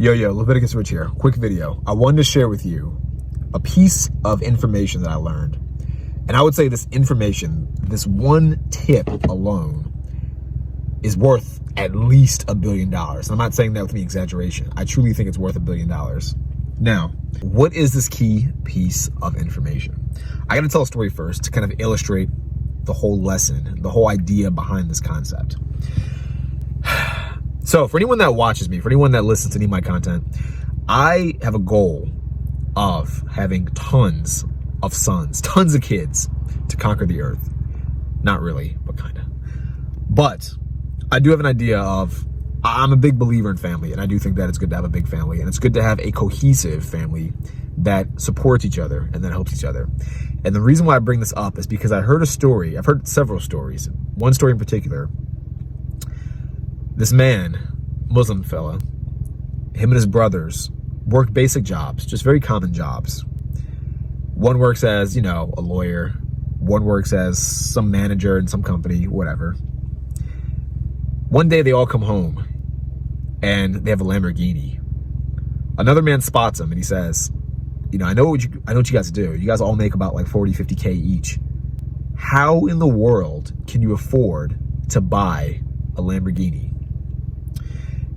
Yo, Leviticus Rich here. Quick video. I wanted to share with you a piece of information that I learned. And I would say this information, this one tip alone, is worth at least $1 billion. And I'm not saying that with any exaggeration. I truly think it's worth $1 billion. Now, what is this key piece of information? I got to tell a story first to kind of illustrate the whole lesson, the whole idea behind this concept. So for anyone that watches me, for anyone that listens to any of my content, I have a goal of having tons of sons, tons of kids to conquer the earth. Not really, but kind of. But I do have an idea of, I'm a big believer in family, and I do think that it's good to have a big family, and it's good to have a cohesive family that supports each other and that helps each other. And the reason why I bring this up is because I heard a story. I've heard several stories. One story in particular. This man, Muslim fella, him and his brothers work basic jobs, just very common jobs. One works as, a lawyer. One works as some manager in some company, whatever. One day they all come home and they have a Lamborghini. Another man spots him and he says, I know what you guys do. You guys all make about like 40, 50K each. How in the world can you afford to buy a Lamborghini?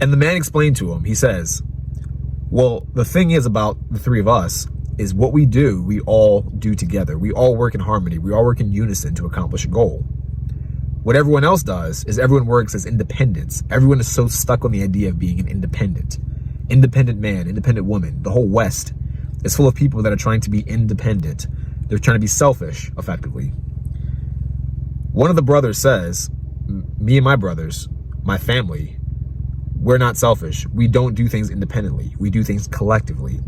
And the man explained to him, he says, well, the thing is about the three of us is what we do, we all do together. We all work in harmony. We all work in unison to accomplish a goal. What everyone else does is everyone works as independents. Everyone is so stuck on the idea of being an independent man, independent woman. The whole West is full of people that are trying to be independent. They're trying to be selfish, effectively. One of the brothers says, me and my brothers, my family, we're not selfish. We don't do things independently. We do things collectively.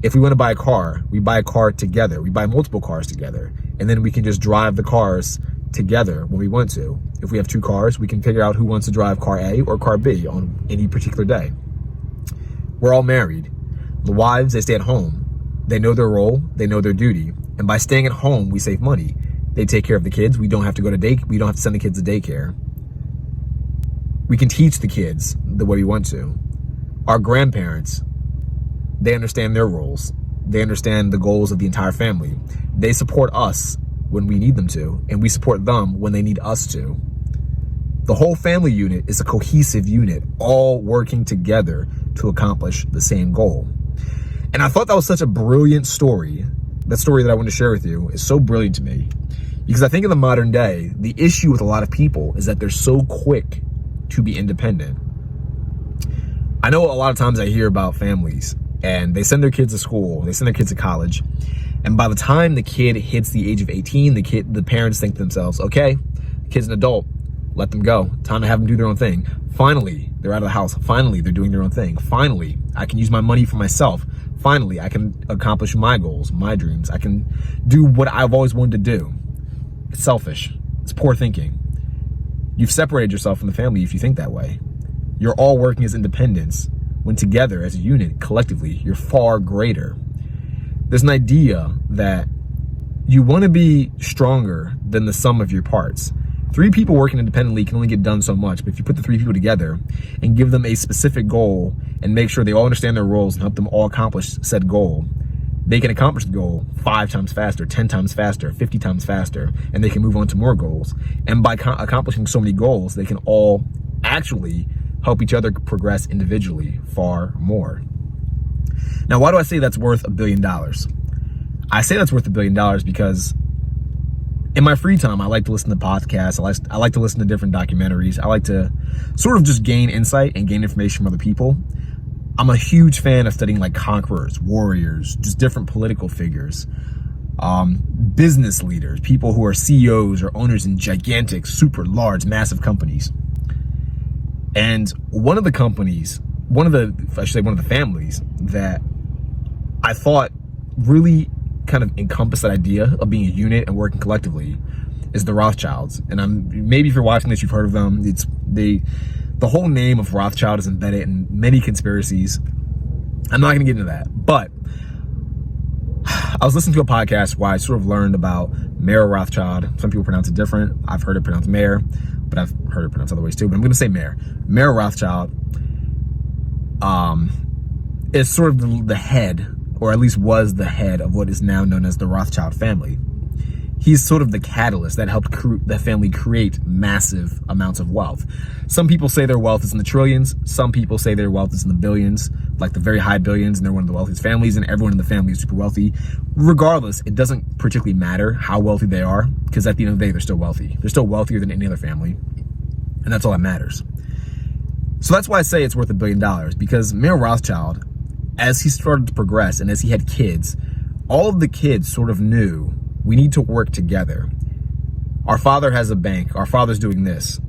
If we want to buy a car, we buy a car together. We buy multiple cars together. And then we can just drive the cars together when we want to. If we have two cars, we can figure out who wants to drive car A or car B on any particular day. We're all married. The wives, they stay at home. They know their role. They know their duty. And by staying at home, we save money. They take care of the kids. We don't have to go to we don't have to send the kids to daycare. We can teach the kids the way we want to. Our grandparents, they understand their roles. They understand the goals of the entire family. They support us when we need them to, and we support them when they need us to. The whole family unit is a cohesive unit, all working together to accomplish the same goal. And I thought that was such a brilliant story. That story that I want to share with you is so brilliant to me, because I think in the modern day, the issue with a lot of people is that they're so quick to be independent. I know a lot of times I hear about families and they send their kids to school, they send their kids to college, and by the time the kid hits the age of 18, the parents think to themselves, okay, the kid's an adult, let them go. Time to have them do their own thing. Finally, they're out of the house. Finally, they're doing their own thing. Finally, I can use my money for myself. Finally, I can accomplish my goals, my dreams. I can do what I've always wanted to do. It's selfish. It's poor thinking. You've separated yourself from the family if you think that way. You're all working as independents, when together as a unit, collectively, you're far greater. There's an idea that you want to be stronger than the sum of your parts. 3 people working independently can only get done so much, but if you put the 3 people together and give them a specific goal and make sure they all understand their roles and help them all accomplish said goal, they can accomplish the goal 5 times faster, 10 times faster, 50 times faster, and they can move on to more goals. And by accomplishing so many goals, they can all actually help each other progress individually far more. Now, why do I say that's worth $1 billion? I say that's worth $1 billion because in my free time, I like to listen to podcasts. I like to listen to different documentaries. I like to sort of just gain insight and gain information from other people. I'm a huge fan of studying like conquerors, warriors, just different political figures, business leaders, people who are CEOs or owners in gigantic, super large, massive companies. And one of the families that I thought really kind of encompassed that idea of being a unit and working collectively is the Rothchilds. And maybe if you're watching this, you've heard of them. The whole name of Rothschild is embedded in many conspiracies. I'm not going to get into that, but I was listening to a podcast where I sort of learned about Mayor Rothschild. Some people pronounce it different. I've heard it pronounced Mayor, but I've heard it pronounced other ways too. But I'm going to say Mayor. Mayor Rothschild is sort of the head, or at least was the head of what is now known as the Rothschild family. He's sort of the catalyst that helped the family create massive amounts of wealth. Some people say their wealth is in the trillions. Some people say their wealth is in the billions, like the very high billions, and they're one of the wealthiest families, and everyone in the family is super wealthy. Regardless, it doesn't particularly matter how wealthy they are, because at the end of the day, they're still wealthy. They're still wealthier than any other family, and that's all that matters. So that's why I say it's worth $1 billion, because Mayer Rothschild, as he started to progress and as he had kids, all of the kids sort of knew, we need to work together. Our father has a bank. Our father's doing this.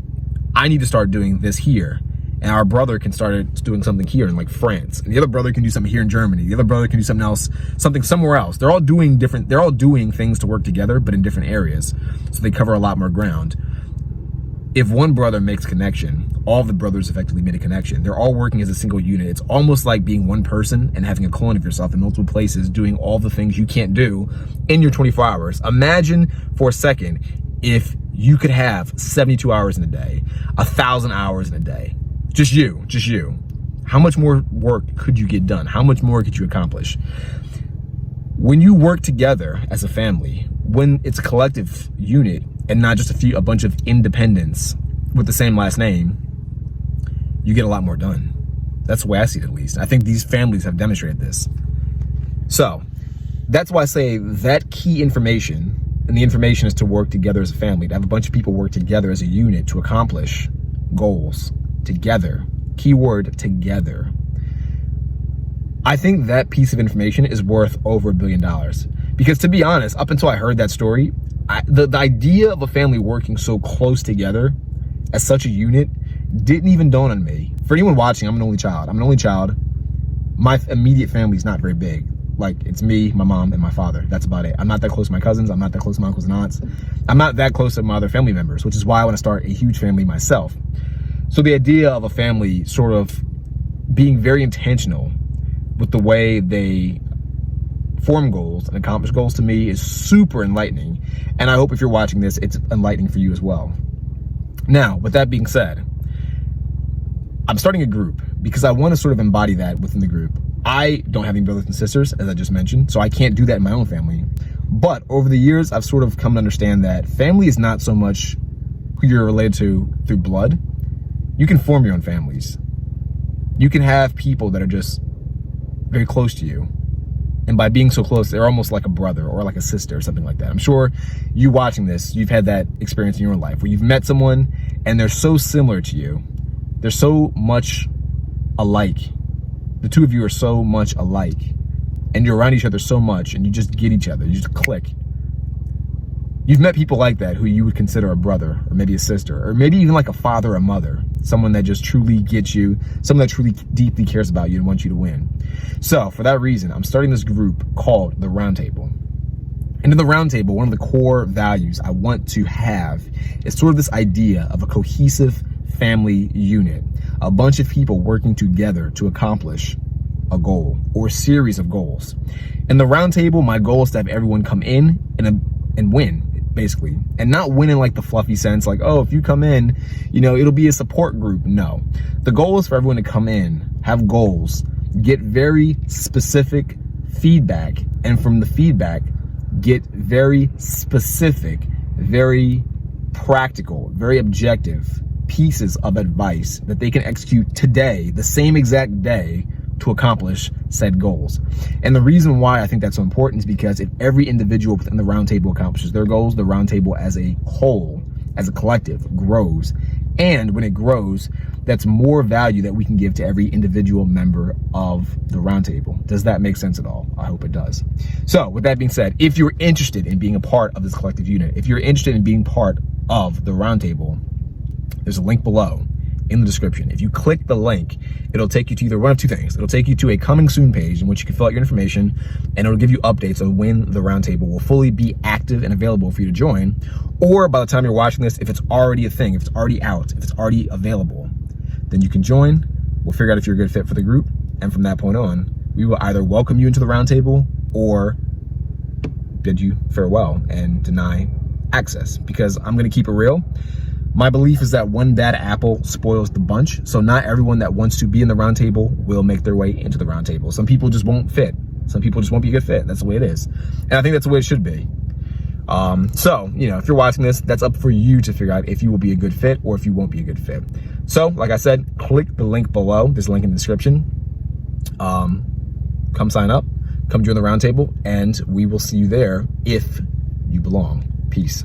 I need to start doing this here. And our brother can start doing something here in like France. And the other brother can do something here in Germany. The other brother can do something else, something somewhere else. They're all doing things to work together, but in different areas. So they cover a lot more ground. If one brother makes connection, all the brothers effectively made a connection. They're all working as a single unit. It's almost like being one person and having a clone of yourself in multiple places, doing all the things you can't do in your 24 hours. Imagine for a second if you could have 72 hours in a day, 1,000 hours in a day. Just you. How much more work could you get done? How much more could you accomplish? When you work together as a family, when it's a collective unit and not just a bunch of independents with the same last name, you get a lot more done. That's the way I see it, at least. I think these families have demonstrated this. So that's why I say that key information, and the information is to work together as a family, to have a bunch of people work together as a unit to accomplish goals together. Keyword, together. I think that piece of information is worth over $1 billion. Because to be honest, up until I heard that story, the idea of a family working so close together as such a unit didn't even dawn on me. For anyone watching, I'm an only child. My immediate family is not very big. Like, it's me, my mom, and my father. That's about it. I'm not that close to my cousins. I'm not that close to my uncles and aunts. I'm not that close to my other family members, which is why I want to start a huge family myself. So the idea of a family sort of being very intentional with the way they form goals and accomplish goals, to me, is super enlightening. And I hope if you're watching this, it's enlightening for you as well. Now, with that being said, I'm starting a group because I want to sort of embody that within the group. I don't have any brothers and sisters, as I just mentioned, so I can't do that in my own family. But over the years, I've sort of come to understand that family is not so much who you're related to through blood. You can form your own families. You can have people that are just very close to you. And by being so close, they're almost like a brother or like a sister or something like that. I'm sure you watching this, you've had that experience in your own life where you've met someone and they're so similar to you. They're so much alike. The two of you are so much alike. And you're around each other so much and you just get each other. You just click. You've met people like that who you would consider a brother or maybe a sister or maybe even like a father or mother. Someone that just truly gets you, someone that truly deeply cares about you and wants you to win. So for that reason, I'm starting this group called the Roundtable. And in the Roundtable, one of the core values I want to have is sort of this idea of a cohesive family unit, a bunch of people working together to accomplish a goal or a series of goals. In the Roundtable, my goal is to have everyone come in and win, basically, and not win in like the fluffy sense, like, oh, if you come in, you know, it'll be a support group. No, the goal is for everyone to come in, have goals, get very specific feedback, and from the feedback, get very specific, very practical, very objective pieces of advice that they can execute today, the same exact day, to accomplish said goals. And the reason why I think that's so important is because if every individual within the Roundtable accomplishes their goals, the Roundtable as a whole, as a collective, grows. And when it grows, that's more value that we can give to every individual member of the Roundtable. Does that make sense at all? I hope it does. So with that being said, if you're interested in being a part of this collective unit, if you're interested in being part of the Roundtable, there's a link below in the description. If you click the link, it'll take you to either one of two things. It'll take you to a coming soon page in which you can fill out your information, and it'll give you updates on when the Roundtable will fully be active and available for you to join. Or by the time you're watching this, if it's already a thing, if it's already out, if it's already available, then you can join. We'll figure out if you're a good fit for the group. And from that point on, we will either welcome you into the Roundtable or bid you farewell and deny access, because I'm going to keep it real. My belief is that one bad apple spoils the bunch. So not everyone that wants to be in the round table will make their way into the round table. Some people just won't fit. Some people just won't be a good fit. That's the way it is. And I think that's the way it should be. So, you know, if you're watching this, that's up for you to figure out if you will be a good fit or if you won't be a good fit. So, like I said, click the link below. There's a link in the description. Come sign up, come join the roundtable, and we will see you there if you belong. Peace.